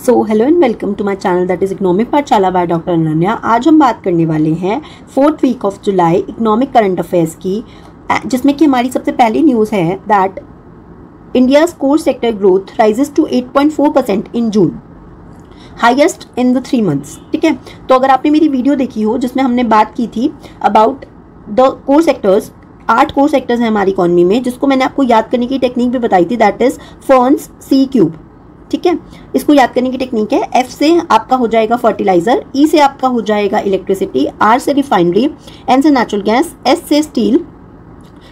So hello and welcome to my channel that is economic Pathshala by doctor Ananya. आज हम बात करने वाले हैं 4th week of July economic current affairs की, जिसमें कि हमारी सबसे पहली न्यूज़ है that India's core sector growth rises to 8.4% in June, highest in the 3 months। ठीक है, तो अगर आपने मेरी वीडियो देखी हो जिसमें हमने बात की थी about the core sectors, 8 core sectors हैं हमारी इकोनॉमी में, जिसको मैंने आपको याद करने की टेक्निक भी बताई थी, that is ferns C cube. ठीक है, इसको याद करने की टेक्निक है, एफ से आपका हो जाएगा फर्टिलाइजर, ई से आपका हो जाएगा इलेक्ट्रिसिटी, आर से रिफाइनरी, एन से नेचुरल गैस, एस से स्टील,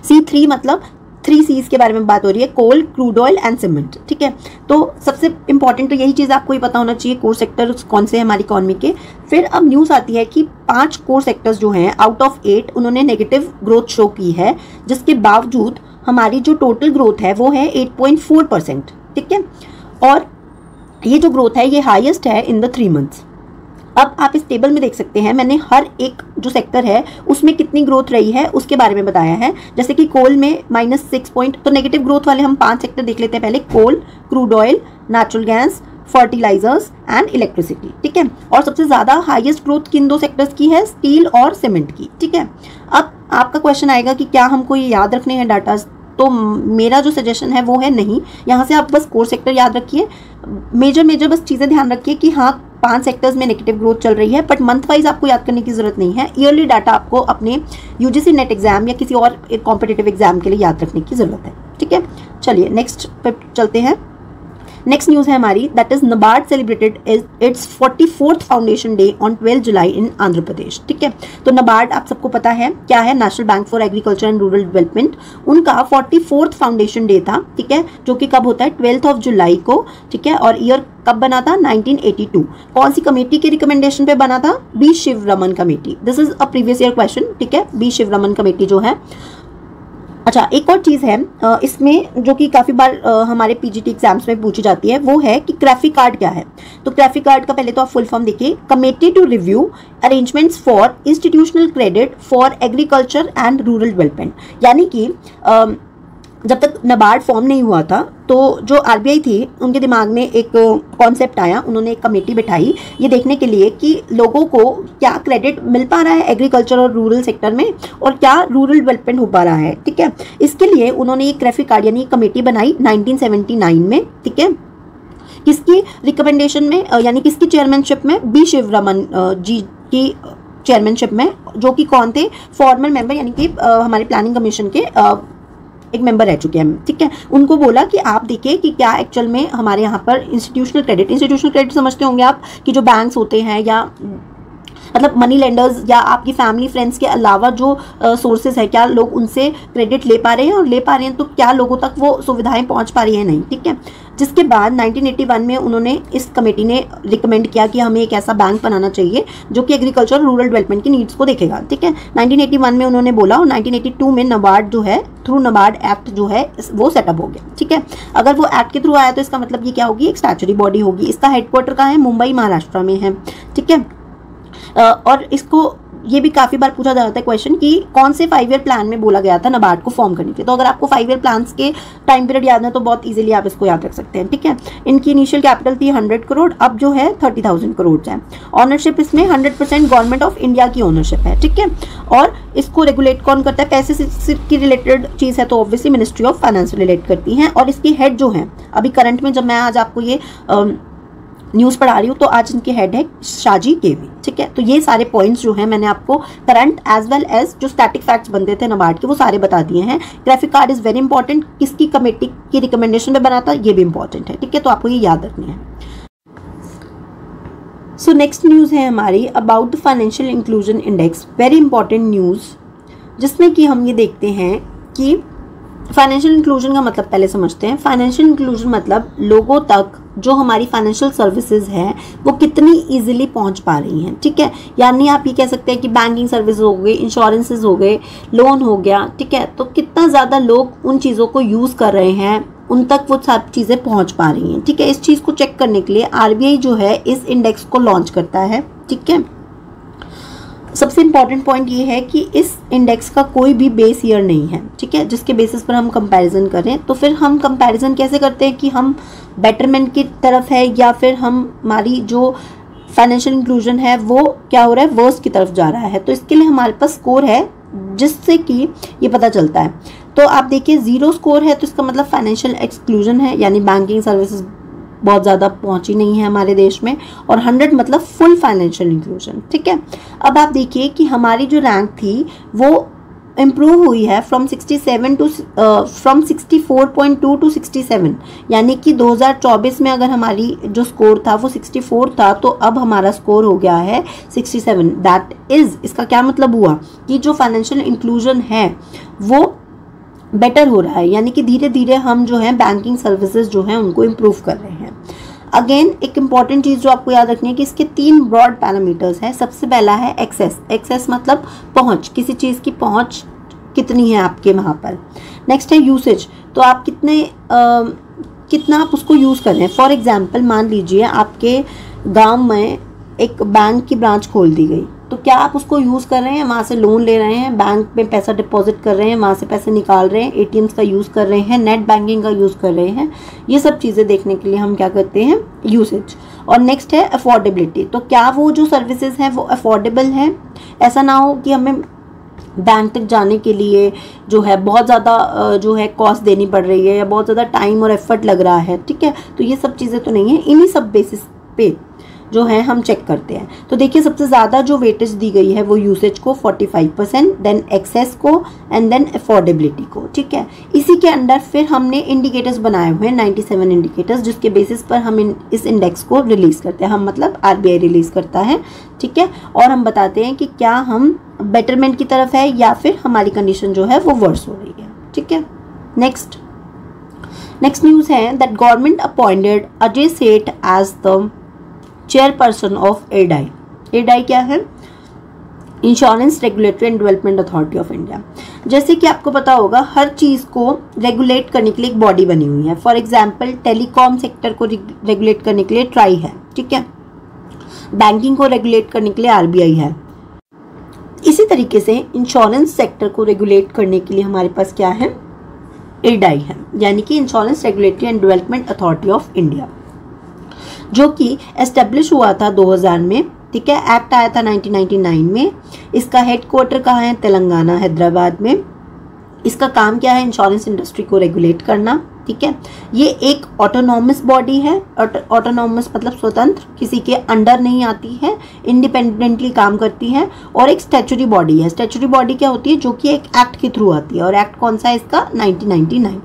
C3 मतलब 3 C's के बारे में बात हो रही है, कोल, क्रूड ऑयल एंड सीमेंट। ठीक है, तो सबसे इंपॉर्टेंट तो यही चीज़ आपको ही पता होना चाहिए, कोर सेक्टर कौन से हैं हमारी इकोनॉमी के। फिर अब न्यूज़ आती है कि 5 कोर सेक्टर्स जो हैं आउट ऑफ 8 उन्होंने नेगेटिव ग्रोथ शो की है, जिसके बावजूद हमारी जो टोटल ग्रोथ है वो है 8.4%। ठीक है, और ये जो ग्रोथ है ये हाईएस्ट है इन द 3 months। अब आप इस टेबल में देख सकते हैं, मैंने हर एक जो सेक्टर है उसमें कितनी ग्रोथ रही है उसके बारे में बताया है। जैसे कि कोल में -6 तो नेगेटिव ग्रोथ वाले हम 5 सेक्टर देख लेते हैं पहले, coal, crude oil, natural gas, fertilisers and electricity. ठीक है, और सबसे ज़्यादा हाईएस्ट ग्रोथ किन 2 सेक्टर्स की है, स्टील और सीमेंट की। ठीक है, अब आपका क्वेश्चन आएगा कि क्या हमको ये याद रखने हैं डाटा, तो मेरा जो सजेशन है वो है नहीं, यहाँ से आप बस कोर सेक्टर याद रखिए, मेजर बस चीज़ें ध्यान रखिए कि हाँ 5 सेक्टर्स में नेगेटिव ग्रोथ चल रही है, बट मंथ वाइज आपको याद करने की जरूरत नहीं है। ईयरली डाटा आपको अपने UGC नेट एग्जाम या किसी और एक कॉम्पिटिटिव एग्जाम के लिए याद रखने की जरूरत है। ठीक है, चलिए नेक्स्ट पे चलते हैं। नेक्स्ट न्यूज़ है हमारी, that is NABARD celebrated it's 44th foundation day on 12 जुलाई इन आंध्र प्रदेश। ठीक है, तो नबार्ड आप सबको पता है क्या है, national bank for agriculture and rural development. उनका 44th फाउंडेशन डे था। ठीक है, जो कि कब होता है, 12th of जुलाई को। ठीक है, और ईयर कब बना था, 1982। कौन सी कमेटी के रिकमेंडेशन पे बना था, B Sivaraman committee. This is a previous year question. ठीक है, बी शिवरमन कमेटी जो है। अच्छा, एक और चीज़ है इसमें जो कि काफ़ी बार हमारे PGT एग्जाम्स में पूछी जाती है, वो है कि क्रेफी कार्ड क्या है। तो क्रेफी कार्ड का पहले तो आप फुल फॉर्म देखिए, committee to review arrangements for institutional credit for agriculture and rural development. यानी कि जब तक नबार्ड फॉर्म नहीं हुआ था तो जो RBI थी उनके दिमाग में एक कॉन्सेप्ट आया, उन्होंने एक कमेटी बिठाई ये देखने के लिए कि लोगों को क्या क्रेडिट मिल पा रहा है एग्रीकल्चर और रूरल सेक्टर में, और क्या रूरल डेवलपमेंट हो पा रहा है। ठीक है, इसके लिए उन्होंने एक क्रेफी कार्ड यानी कमेटी बनाई 1979 में। ठीक है, किसकी रिकमेंडेशन में, यानी किसकी चेयरमैनशिप में, बी शिवरमन जी की चेयरमैनशिप में, जो कि कौन थे, फॉर्मर मेंबर, यानी कि हमारे प्लानिंग कमीशन के एक मेंबर रह चुके हैं। ठीक है, उनको बोला कि आप देखिए कि क्या एक्चुअल में हमारे यहाँ पर इंस्टीट्यूशनल क्रेडिट समझते होंगे आप, कि जो बैंक्स होते हैं या मतलब मनी लेंडर्स या आपकी फैमिली फ्रेंड्स के अलावा जो सोर्सेज है, क्या लोग उनसे क्रेडिट ले पा रहे हैं, और ले पा रहे हैं तो क्या लोगों तक वो सुविधाएं पहुंच पा रही है, नहीं। ठीक है, जिसके बाद 1981 में उन्होंने, इस कमेटी ने रिकमेंड किया कि हमें एक ऐसा बैंक बनाना चाहिए जो कि एग्रीकल्चर रूरल डेवलपमेंट की नीड्स को देखेगा। ठीक है, 1981 में उन्होंने बोला, और 1982 में नबार्ड जो है, थ्रू नबार्ड एक्ट जो है वो सेटअप हो गया। ठीक है, अगर वो एक्ट के थ्रू आया तो इसका मतलब ये क्या होगी, एक स्टैच्यूटरी बॉडी होगी। इसका हेडक्वार्टर कहाँ है, मुंबई महाराष्ट्र में है। ठीक है, और इसको ये भी काफ़ी बार पूछा जाता है क्वेश्चन कि कौन से 5 ईयर प्लान में बोला गया था नबार्ड को फॉर्म करने के। तो अगर आपको 5 ईयर प्लान्स के टाइम पीरियड याद है तो बहुत इजीली आप इसको याद रख सकते हैं। ठीक है, इनकी इनिशियल कैपिटल थी 100 करोड़, अब जो है 30,000 करोड़ है। ऑनरशिप इसमें 100% गवर्नमेंट ऑफ इंडिया की ओनरशिप है। ठीक है, और इसको रेगुलेट कौन करता है, पैसे से की रिलेटेड चीज़ है तो obviously ministry of finance relate करती हैं। और इसकी हेड जो है अभी करंट में, जब मैं आज आपको ये न्यूज़ पढ़ा रही हूँ तो आज इनके हेड है शाजी केवी। ठीक है, तो ये सारे पॉइंट्स जो हैं मैंने आपको करंट एज वेल एज जो स्टैटिक फैक्ट्स बनते थे नबार्ड के वो सारे बता दिए हैं। Graphic card is very important, किसकी कमेटी की रिकमेंडेशन में बना था ये भी इंपॉर्टेंट है। ठीक है, तो आपको ये याद रखनी है। सो नेक्स्ट न्यूज़ है हमारी about the financial inclusion index, very important news, जिसमें कि हम ये देखते हैं कि फाइनेंशियल इंक्लूजन का मतलब पहले समझते हैं। फाइनेंशियल इंक्लूजन मतलब लोगों तक जो हमारी फाइनेंशियल सर्विसेज है वो कितनी इजीली पहुंच पा रही हैं। ठीक है, यानी आप ये कह सकते हैं कि बैंकिंग सर्विस हो गई, इंश्योरेंसेज हो गए, लोन हो गया। ठीक है, तो कितना ज़्यादा लोग उन चीज़ों को यूज़ कर रहे हैं, उन तक वो सब चीज़ें पहुंच पा रही हैं। ठीक है, इस चीज़ को चेक करने के लिए RBI जो है इस इंडेक्स को लॉन्च करता है। ठीक है, सबसे इम्पॉर्टेंट पॉइंट ये है कि इस इंडेक्स का कोई भी बेस ईयर नहीं है। ठीक है, जिसके बेसिस पर हम कंपैरिजन करें, तो फिर हम कंपैरिजन कैसे करते हैं कि हम बेटरमेंट की तरफ है या फिर हमारी जो फाइनेंशियल इंक्लूजन है वो क्या हो रहा है, वर्स्ट की तरफ जा रहा है। तो इसके लिए हमारे पास स्कोर है जिससे कि ये पता चलता है। तो आप देखिए 0 स्कोर है तो इसका मतलब फाइनेंशियल एक्सक्लूजन है, यानी बैंकिंग सर्विसेज बहुत ज़्यादा पहुंची नहीं है हमारे देश में, और 100 मतलब फुल फाइनेंशियल इंक्लूजन। ठीक है, अब आप देखिए कि हमारी जो रैंक थी वो इम्प्रूव हुई है फ्रॉम 64.2 टू 67, यानी कि 2024 में अगर हमारी जो स्कोर था वो 64 था तो अब हमारा स्कोर हो गया है 67। दैट इज़, इसका क्या मतलब हुआ कि जो फाइनेंशियल इंक्लूजन है वो बेटर हो रहा है, यानी कि धीरे धीरे हम जो है बैंकिंग सर्विसेज जो है उनको इम्प्रूव कर रहे हैं। अगेन एक इम्पॉर्टेंट चीज़ जो आपको याद रखनी है कि इसके 3 ब्रॉड पैरामीटर्स है। सबसे पहला है एक्सेस, एक्सेस मतलब पहुंच, किसी चीज़ की पहुंच कितनी है आपके वहाँ पर। नेक्स्ट है यूसेज, तो आप कितना आप उसको यूज़ कर रहे हैं। फॉर एग्जाम्पल मान लीजिए आपके गांव में एक बैंक की ब्रांच खोल दी गई, तो क्या आप उसको यूज़ कर रहे हैं, वहाँ से लोन ले रहे हैं, बैंक में पैसा डिपॉजिट कर रहे हैं, वहाँ से पैसे निकाल रहे हैं, एटीएम्स का यूज़ कर रहे हैं, नेट बैंकिंग का यूज़ कर रहे हैं। ये सब चीज़ें देखने के लिए हम क्या करते हैं, यूसेज। और नेक्स्ट है अफोर्डेबिलिटी, तो क्या वो जो सर्विसेज हैं वो अफोर्डेबल हैं। ऐसा ना हो कि हमें बैंक तक जाने के लिए जो है बहुत ज़्यादा जो है कॉस्ट देनी पड़ रही है या बहुत ज़्यादा टाइम और एफर्ट लग रहा है। ठीक है, तो ये सब चीज़ें तो नहीं है, इन्हीं सब बेसिस पे जो है हम चेक करते हैं। तो देखिए सबसे ज़्यादा जो वेटेज दी गई है वो यूसेज को 45%, देन एक्सेस को एंड देन अफोर्डेबिलिटी को। ठीक है, इसी के अंडर फिर हमने इंडिकेटर्स बनाए हुए हैं 97 इंडिकेटर्स, जिसके बेसिस पर हम इस इंडेक्स को रिलीज़ करते हैं। हम मतलब RBI रिलीज़ करता है। ठीक है, और हम बताते हैं कि क्या हम बेटरमेंट की तरफ है या फिर हमारी कंडीशन जो है वो वर्स हो रही है। ठीक है, नेक्स्ट न्यूज़ है दैट गवर्नमेंट अपॉइंटेड अजय सेठ एज द चेयरपर्सन ऑफ एडाई। एडाई क्या है, insurance regulatory and development authority of India. जैसे कि आपको पता होगा हर चीज़ को रेगुलेट करने के लिए एक बॉडी बनी हुई है। फॉर एग्जांपल टेलीकॉम सेक्टर को रेगुलेट करने के लिए ट्राई है। ठीक है, बैंकिंग को रेगुलेट करने के लिए RBI है। इसी तरीके से इंश्योरेंस सेक्टर को रेगुलेट करने के लिए हमारे पास क्या है, एडाई है, यानी कि insurance regulatory and development authority of India, जो कि एस्टेब्लिश हुआ था 2000 में। ठीक है, एक्ट आया था 1999 में। इसका हेडक्वार्टर कहाँ है, तेलंगाना हैदराबाद में। इसका काम क्या है, इंश्योरेंस इंडस्ट्री को रेगुलेट करना। ठीक है, ये एक ऑटोनॉमस बॉडी है। ऑटोनॉमस मतलब स्वतंत्र, किसी के अंडर नहीं आती है, इंडिपेंडेंटली काम करती है। और एक स्टैच्यूटरी बॉडी है। स्टैच्यूटरी बॉडी क्या होती है, जो कि एक एक्ट के थ्रू आती है, और एक्ट कौन सा है इसका, 1999,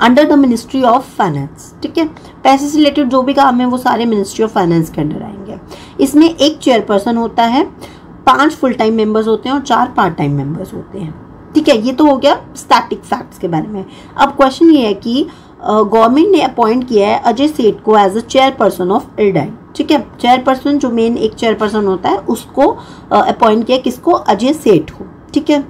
under the ministry of finance. ठीक है, पैसे से रिलेटेड जो भी काम है वो सारे मिनिस्ट्री ऑफ फाइनेंस के अंडर आएंगे। इसमें एक चेयरपर्सन होता है, 5 फुल टाइम मेंबर्स होते हैं और 4 पार्ट टाइम मेंबर्स होते हैं। ठीक है, ये तो हो गया स्टैटिक फैक्ट्स के बारे में। अब क्वेश्चन ये है कि गवर्नमेंट ने अपॉइंट किया है अजय सेठ को एज अ चेयरपर्सन ऑफ एडाई। ठीक है, चेयरपर्सन जो मेन एक चेयरपर्सन होता है उसको अपॉइंट किया, किसको, अजय सेठ को। ठीक है,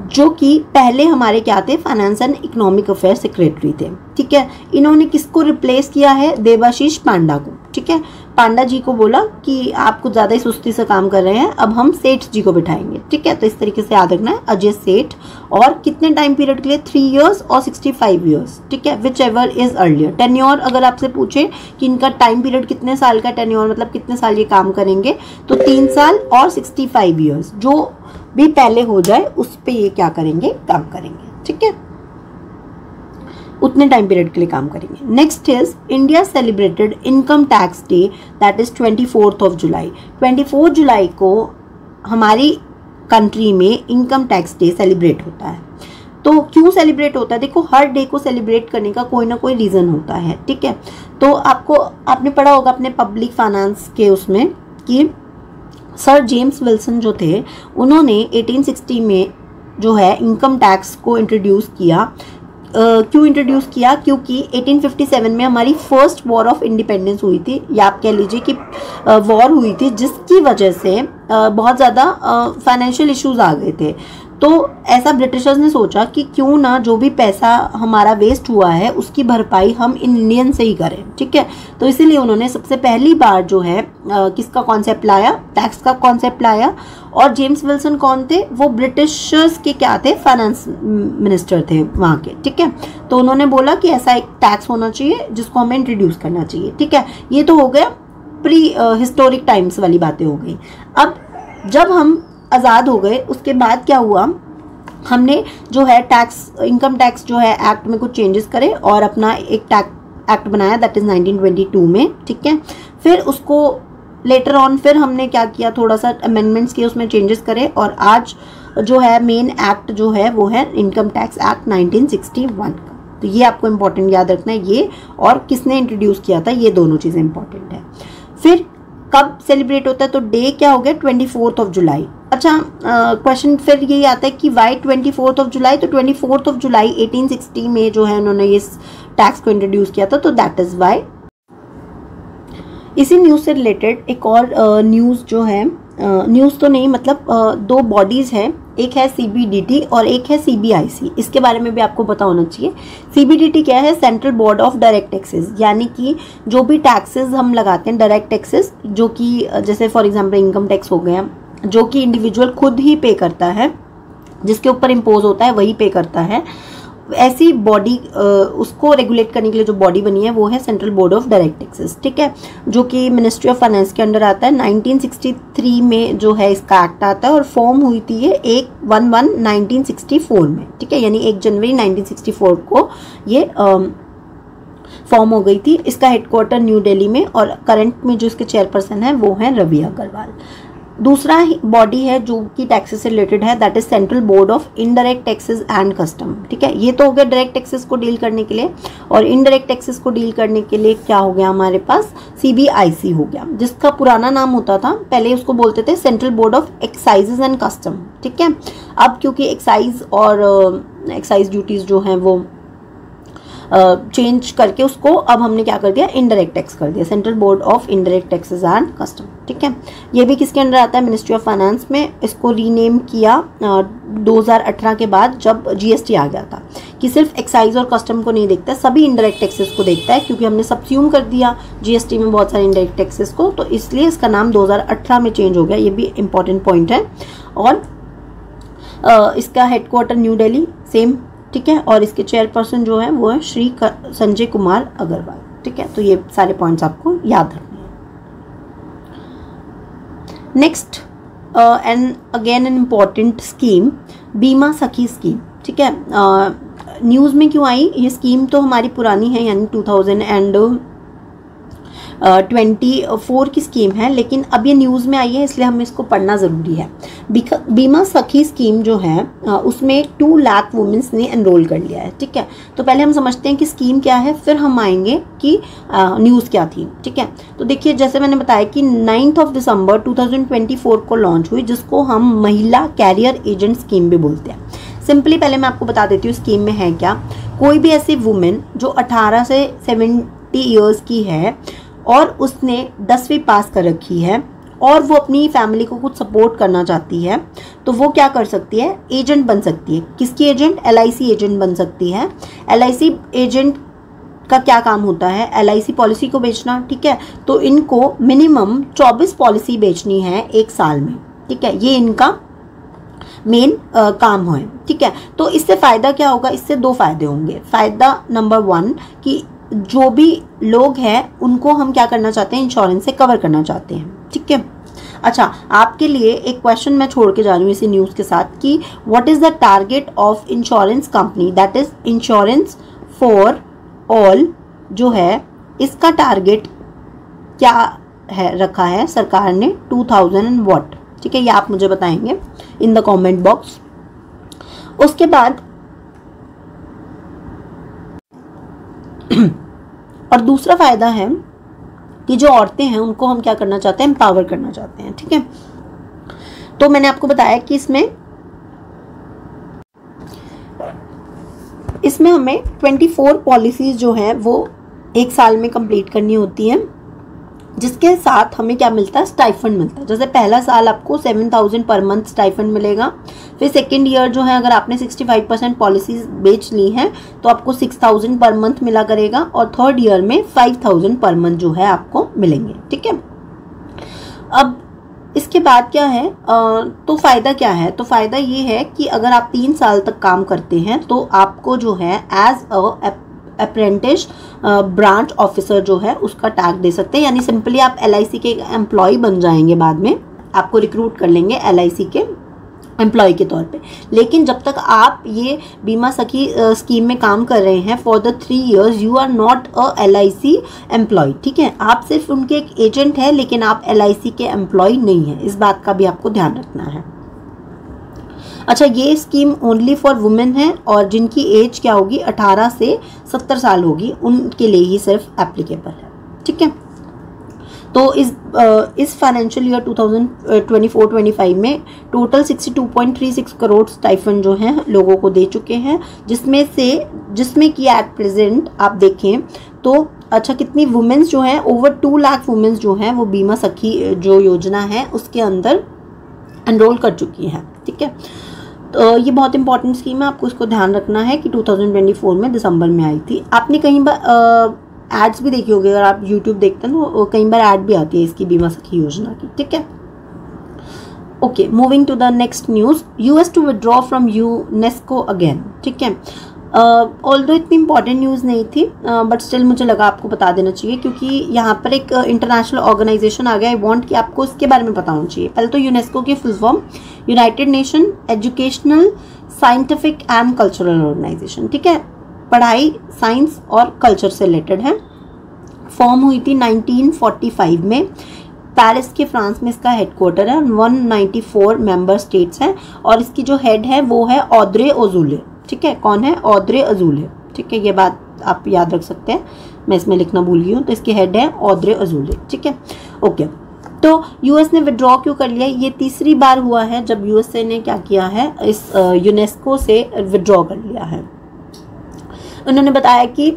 जो कि पहले हमारे क्या थे, finance and economic affair secretary थे। ठीक है, इन्होंने किसको रिप्लेस किया है, देवाशीष पांडा को। ठीक है, पांडा जी को बोला कि आप कुछ ज़्यादा ही सुस्ती से काम कर रहे हैं, अब हम सेठ जी को बिठाएंगे। ठीक है, तो इस तरीके से याद रखना है, अजय सेठ। और कितने टाइम पीरियड के लिए, 3 इयर्स और 65 इयर्स। ठीक है, which ever is earlier. Tenure अगर आपसे पूछे कि इनका टाइम पीरियड कितने साल का, टेन्योर मतलब कितने साल ये काम करेंगे, तो 3 साल और 65 इयर्स, जो भी पहले हो जाए उस पे ये क्या करेंगे, काम करेंगे। ठीक है, उतने टाइम पीरियड के लिए काम करेंगे। Next is India celebrated income tax day, that is 24 जुलाई। 24 जुलाई को हमारी कंट्री में इनकम टैक्स डे सेलिब्रेट होता है। तो क्यों सेलिब्रेट होता है, देखो हर डे को सेलिब्रेट करने का कोई ना कोई रीज़न होता है। ठीक है, तो आपने पढ़ा होगा अपने पब्लिक फाइनेंस के उसमें कि सर जेम्स विल्सन जो थे उन्होंने 1860 में जो है इनकम टैक्स को इंट्रोड्यूस किया। क्यों इंट्रोड्यूस किया, क्योंकि 1857 में हमारी फर्स्ट वॉर ऑफ इंडिपेंडेंस हुई थी, या आप कह लीजिए कि वॉर हुई थी, जिसकी वजह से बहुत ज़्यादा फाइनेंशियल इश्यूज आ गए थे। तो ऐसा ब्रिटिशर्स ने सोचा कि क्यों ना जो भी पैसा हमारा वेस्ट हुआ है उसकी भरपाई हम इंडियन से ही करें, ठीक है। तो इसीलिए उन्होंने सबसे पहली बार जो है किसका कॉन्सेप्ट लाया, टैक्स का कॉन्सेप्ट लाया। और जेम्स विल्सन कौन थे, वो ब्रिटिशर्स के क्या थे, फाइनेंस मिनिस्टर थे वहाँ के, ठीक है। तो उन्होंने बोला कि ऐसा एक टैक्स होना चाहिए जिसको हमें इंट्रोड्यूस करना चाहिए, ठीक है। ये तो हो गया प्री हिस्टोरिक टाइम्स वाली बातें हो गई। अब जब हम आज़ाद हो गए उसके बाद क्या हुआ, हमने जो है टैक्स, इनकम टैक्स जो है एक्ट में कुछ चेंजेस करे और अपना एक टैक्स एक्ट बनाया, दैट इज़ 1922 में, ठीक है। फिर उसको लेटर ऑन फिर हमने क्या किया, थोड़ा सा अमेंडमेंट्स किए, उसमें चेंजेस करे और आज जो है मेन एक्ट जो है वो है इनकम टैक्स एक्ट 1961 का। तो ये आपको इम्पोर्टेंट याद रखना है, ये और किसने इंट्रोड्यूस किया था, ये दोनों चीज़ें इंपॉर्टेंट है। फिर कब सेलिब्रेट होता है, तो डे क्या हो गया, 24 जुलाई। अच्छा, क्वेश्चन फिर यही आता है कि वाई 24 जुलाई, तो 24 जुलाई 1860 में जो है उन्होंने इस टैक्स को इंट्रोड्यूस किया था, तो दैट इज़ वाई। इसी न्यूज़ से रिलेटेड एक और न्यूज़ जो है, न्यूज़ तो नहीं मतलब दो बॉडीज़ हैं, एक है CBDT और एक है CBIC। इसके बारे में भी आपको पता होना चाहिए। CBDT क्या है, central board of direct taxes, यानी कि जो भी टैक्सेस हम लगाते हैं डायरेक्ट टैक्सेस, जो कि जैसे फॉर एग्जांपल इनकम टैक्स हो गया, जो कि इंडिविजुअल खुद ही पे करता है, जिसके ऊपर इम्पोज होता है वही पे करता है। ऐसी बॉडी उसको रेगुलेट करने के लिए जो बॉडी बनी है वो है central board of direct taxes, ठीक है, जो कि मिनिस्ट्री ऑफ फाइनेंस के अंडर आता है। 1963 में जो है इसका एक्ट आता है और फॉर्म हुई थी ये 1/1/1964 में, ठीक है, यानी 1 जनवरी 1964 को ये फॉर्म हो गई थी। इसका हेडक्वार्टर न्यू दिल्ली में और करंट में जो इसके चेयरपर्सन है वो है रवि अग्रवाल। दूसरा बॉडी है जो कि टैक्सेस से रिलेटेड है, that is central board of indirect taxes and custom, ठीक है। ये तो हो गया डायरेक्ट टैक्सेस को डील करने के लिए, और इनडायरेक्ट टैक्सेस को डील करने के लिए क्या हो गया हमारे पास, CBIC हो गया, जिसका पुराना नाम होता था, पहले उसको बोलते थे central board of excises and custom, ठीक है। अब क्योंकि एक्साइज और एक्साइज ड्यूटीज जो हैं वो चेंज करके उसको अब हमने क्या कर दिया, इनडायरेक्ट टैक्स कर दिया, central board of indirect taxes and custom, ठीक है। ये भी किसके अंडर आता है, मिनिस्ट्री ऑफ फाइनेंस में। इसको रीनेम किया 2018 के बाद जब GST आ गया था, कि सिर्फ एक्साइज और कस्टम को नहीं देखता, सभी इनडायरेक्ट टैक्सेस को देखता है, क्योंकि हमने सबस्यूम कर दिया GST में बहुत सारे इनडायरेक्ट टैक्सेस को, तो इसलिए इसका नाम 2018 में चेंज हो गया। ये भी इंपॉर्टेंट पॉइंट है। और इसका हेडक्वार्टर न्यू दिल्ली सेम, ठीक है, और इसके चेयरपर्सन जो है वो है श्री संजय कुमार अग्रवाल, ठीक है। तो ये सारे पॉइंट्स आपको याद रखने हैं। Next and again an important scheme, बीमा सखी स्कीम, ठीक है। न्यूज़ में क्यों आई ये स्कीम, तो हमारी पुरानी है, यानी 2024 की स्कीम है, लेकिन अब ये न्यूज़ में आई है इसलिए हमें इसको पढ़ना ज़रूरी है। बीमा सखी स्कीम जो है उसमें 2 लाख वुमेन्स ने एनरोल कर लिया है, ठीक है। तो पहले हम समझते हैं कि स्कीम क्या है, फिर हम आएंगे कि न्यूज़ क्या थी, ठीक है। तो देखिए, जैसे मैंने बताया कि 9 दिसंबर 2024 को लॉन्च हुई, जिसको हम महिला कैरियर एजेंट स्कीम भी बोलते हैं। सिंपली पहले मैं आपको बता देती हूँ स्कीम में है क्या। कोई भी ऐसी वुमेन जो 18 से 70 ईयर्स की है और उसने 10वीं पास कर रखी है और वो अपनी फैमिली को कुछ सपोर्ट करना चाहती है, तो वो क्या कर सकती है, एजेंट बन सकती है। किसकी एजेंट, LIC एजेंट बन सकती है। LIC एजेंट का क्या काम होता है, LIC पॉलिसी को बेचना, ठीक है। तो इनको मिनिमम 24 पॉलिसी बेचनी है एक साल में, ठीक है, ये इनका मेन काम है, ठीक है। तो इससे फ़ायदा क्या होगा, इससे 2 फायदे होंगे। फ़ायदा नंबर 1 कि जो भी लोग हैं उनको हम क्या करना चाहते हैं, इंश्योरेंस से कवर करना चाहते हैं, ठीक है। अच्छा, आपके लिए एक क्वेश्चन मैं छोड़ के जा रही हूँ इसी न्यूज़ के साथ कि what is the target of insurance company, that is insurance for all जो है, इसका टारगेट क्या है रखा है सरकार ने, 2000 एंड व्हाट, ठीक है। ये आप मुझे बताएंगे इन द कमेंट बॉक्स। उसके बाद और दूसरा फायदा है कि जो औरतें हैं उनको हम क्या करना चाहते हैं, एम्पावर करना चाहते हैं, ठीक है। तो मैंने आपको बताया कि इसमें हमें 24 पॉलिसीज जो हैं वो एक साल में कंप्लीट करनी होती हैं। जिसके साथ हमें क्या मिलता है, स्टाइफंड मिलता है। जैसे पहला साल आपको 7,000 पर मंथ स्टाइफंड मिलेगा, फिर सेकेंड ईयर जो है अगर आपने 65% पॉलिसीज बेच ली हैं तो आपको 6,000 पर मंथ मिला करेगा, और थर्ड ईयर में 5,000 पर मंथ जो है आपको मिलेंगे। ठीक है, अब इसके बाद क्या है, तो फ़ायदा क्या है, तो फ़ायदा ये है कि अगर आप 3 साल तक काम करते हैं तो आपको जो है एज अप्रेंटिस ब्रांच ऑफिसर जो है उसका टैग दे सकते हैं, यानी सिंपली आप LIC के एम्प्लॉय बन जाएंगे, बाद में आपको रिक्रूट कर लेंगे LIC के एम्प्लॉय के तौर पे। लेकिन जब तक आप ये बीमा सखी स्कीम में काम कर रहे हैं for the 3 years you are not a LIC employ. ठीक है, आप सिर्फ उनके एक एजेंट हैं, लेकिन आप LIC के एम्प्लॉय नहीं हैं, इस बात का भी आपको ध्यान रखना है। अच्छा, ये स्कीम ओनली फॉर वुमेन है, और जिनकी एज क्या होगी 18 से 70 साल होगी, उनके लिए ही सिर्फ एप्लीकेबल है। ठीक है, तो इस फाइनेंशियल ईयर 2024-25 में टोटल 62.36 करोड़ स्टाइफंड जो हैं लोगों को दे चुके हैं, जिसमें कि एट प्रेजेंट आप देखें तो अच्छा कितनी वुमेन्स जो हैं, ओवर 2 लाख वुमेन्स जो हैं वो बीमा सखी जो योजना है उसके अंदर एनरोल कर चुकी हैं। ठीक है, तो ये बहुत इंपॉर्टेंट स्कीम है, आपको इसको ध्यान रखना है कि 2024 में दिसंबर में आई थी। आपने कहीं बार एड्स भी देखी होगी, अगर आप यूट्यूब देखते हैं तो कई बार ऐड भी आती है इसकी बीमा सखी योजना की। ठीक है, okay, moving to the next news, US to withdraw from UNESCO again. ठीक है, ऑल्दो इतनी इंपॉर्टेंट न्यूज़ नहीं थी, बट स्टिल मुझे लगा आपको बता देना चाहिए, क्योंकि यहाँ पर एक इंटरनेशनल ऑर्गेनाइजेशन आ गया। आई वांट कि आपको इसके बारे में पता होना चाहिए। पहले तो यूनेस्को की full form United Nation Educational Scientific and Cultural Organisation. ठीक है, पढ़ाई, साइंस और कल्चर से रिलेटेड है। फॉर्म हुई थी 1945 में, पेरिस के फ्रांस में इसका हेडक्वार्टर है। 194 मेंबर स्टेट्स हैं, और इसकी जो हेड है वो है ऑद्रे अजूले। ठीक है, कौन है, ऑद्रे अजूले। ठीक है, ये बात आप याद रख सकते हैं, मैं इसमें लिखना भूल गई हूँ। तो इसकी हेड है ऑद्रे अजूले। ठीक है, ओके, तो US ने विड्रॉ क्यों कर लिया, ये तीसरी बार हुआ है जब USA ने क्या किया है, इस यूनेस्को से विड्रॉ कर लिया है। उन्होंने बताया कि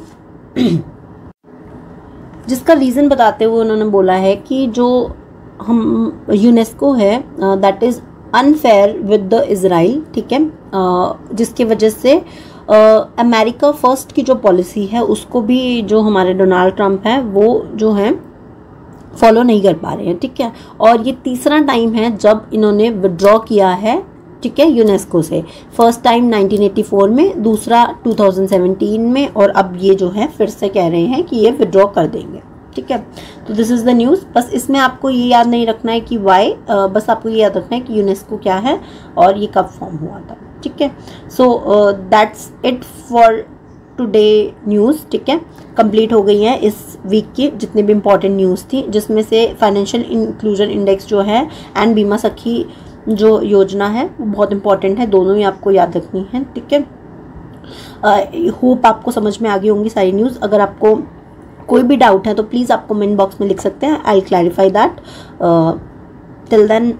जिसका रीज़न बताते हुए उन्होंने बोला है कि जो हम यूनेस्को है that is unfair with the Israel. ठीक है, जिसकी वजह से अमेरिका फर्स्ट की जो पॉलिसी है उसको भी जो हमारे डोनाल्ड ट्रंप है वो जो है फॉलो नहीं कर पा रहे हैं। ठीक है, और ये तीसरा टाइम है जब इन्होंने विड्रॉ किया है। ठीक है, यूनेस्को से फर्स्ट टाइम 1984 में, दूसरा 2017 में, और अब ये जो है फिर से कह रहे हैं कि ये विड्रॉ कर देंगे। ठीक है, तो दिस इज़ द न्यूज़। बस इसमें आपको ये याद नहीं रखना है कि वाई, बस आपको ये याद रखना है कि यूनेस्को क्या है और ये कब फॉर्म हुआ था। ठीक है, so that's it for today news. ठीक है, कंप्लीट हो गई है इस वीक की जितनी भी इंपॉर्टेंट न्यूज़ थी, जिसमें से फाइनेंशियल इंक्लूजन इंडेक्स जो है एंड बीमा सखी जो योजना है वो बहुत इंपॉर्टेंट है, दोनों ही आपको याद रखनी है। ठीक है, होप आपको समझ में आ गई होंगी सारी न्यूज़। अगर आपको कोई भी डाउट है तो प्लीज़ आप कमेंट बॉक्स में लिख सकते हैं, I will clarify that. Till then